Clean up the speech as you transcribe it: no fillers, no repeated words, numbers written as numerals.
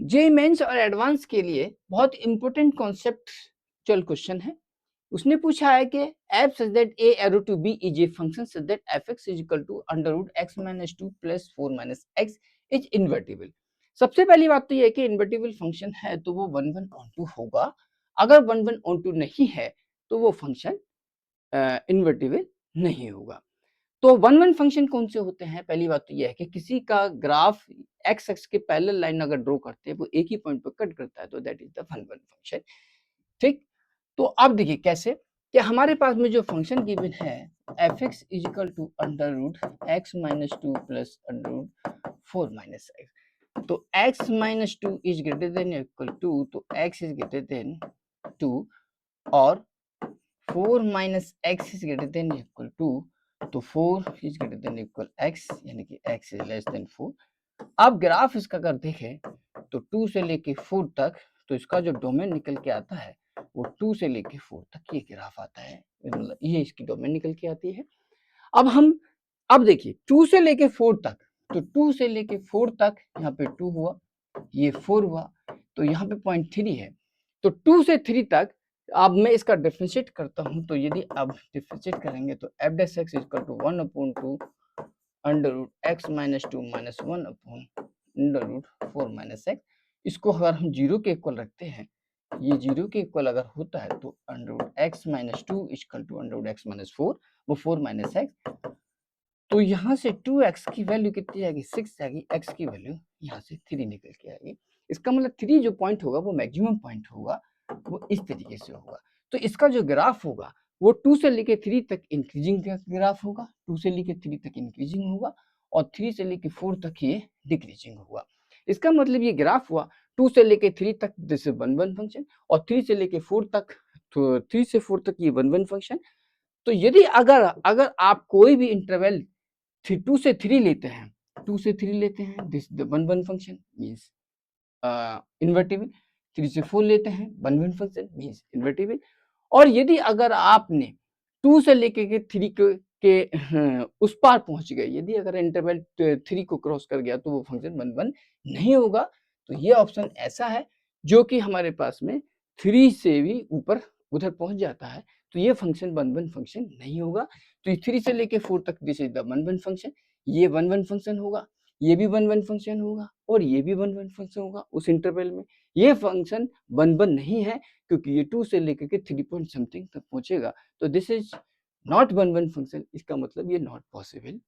JEE mains और advance के लिए बहुत इंपॉर्टेंट कॉन्सेप्चुअल क्वेश्चन है। उसने पूछा है कि f such that a arrow to b is a function such that fx is equal to under root x minus 2 plus 4 minus x is invertible। सबसे पहली बात तो ये है कि इन्वर्टिबल फंक्शन है तो वो 1 1 on 2 होगा। अगर 1 1 on 2 नहीं है तो वो फंक्शन इन्वर्टिबल नहीं होगा। तो 1 1 फंक्शन कौन से होते हैं? पहली बात तो ये है कि किसी का ग्राफ एक्स एक्स के पैरेलल लाइन अगर ड्रॉ करते हैं वो एक ही पॉइंट पर कट करता है तो दैट इज द 1 1 फंक्शन। ठीक, तो अब देखिए कैसे कि हमारे पास में जो फंक्शन गिवन है F X is equal to under root X minus two plus under root 4 minus X. तो x minus two is greater than equal to, तो x इज ग्रेटर देन 2 और 4 minus X is greater than equal to, तो 4 is greater than equal x, यानी कि x is less than 4। अब graph इसका अगर देखें तो 2 से लेके 4 तक, तो इसका जो डोमेन निकल के आता है वो 2 से लेके 4 तक ये ग्राफ आता है, मतलब ये इसकी डोमेन निकल के आती है। अब देखिए 2 से लेके 4 तक, तो 2 से लेके 4 तक यहाँ पे 2 हुआ, ये 4 हुआ, तो यहाँ पे पॉइंट 3 है। तो 2 से 3 तक अब मैं इसका डिफरेंशिएट करता हूँ, तो यदि अब डिफरेंशिएट करेंगे तो f dash x equal to 1/2 under root x minus 2 minus 1 upon under root 4 minus x। इसको अगर हम 0 के इक्वल रखते हैं, ये 0 के इक्वल अगर होता है तो under root x minus 2 equal to under root x minus 4, वो 4 माइनस x। तो यहाँ से 2x की वैल्यू कितनी जाएगी? 6 जाएगी। x की वैल्यू यहाँ से 3 निकल के आएगी। इसका मतलब 3 जो पॉइंट होगा वो मैक्सिमम पॉइंट होगा, वो इस तरीके से होगा। तो इसका जो ग्राफ होगा वो 2 से लेके 3 तक इंक्रीजिंग का ग्राफ होगा, 2 से लेके 3 तक इंक्रीजिंग होगा और 3 से लेके 4 तक ये डिक्रीजिंग होगा। इसका मतलब ये ग्राफ हुआ 2 से लेके 3 तक दिस इज 1 1 फंक्शन और 3 से लेके 4 तक, तो 3 से 4 तक ये 1 1 फंक्शन। तो यदि अगर अगर आप कोई भी इंटरवल 2 से 3 लेते हैं, 2 से 3 लेते हैं, this the 1 1 function means invertible. 3 से 4 लेते हैं, 1 1 फंक्शन मींस इन्वर्टिबल। और यदि अगर आपने 2 से लेके के 3 के उस पार पहुंच गए, यदि अगर इंटरवल 3 को क्रॉस कर गया तो वो फंक्शन 1 1 नहीं होगा। तो ये ऑप्शन ऐसा है जो कि हमारे पास में 3 से भी ऊपर उधर पहुंच जाता है, तो ये फंक्शन 1 1 फंक्शन नहीं होगा। तो ये 3 से लेके 4 तक दिस इज द 1 1 फंक्शन, ये 1 1 फंक्शन होगा, ये भी 1 1 फंक्शन होगा और ये भी 1 1 फंक्शन होगा उस इंटरवल में। ये फंक्शन 1 1 नहीं है क्योंकि ये 2 से लेकर के 3 पॉइंट समथिंग तक पहुंचेगा, तो दिस इज नॉट 1 1 फंक्शन। इसका मतलब ये नॉट पॉसिबल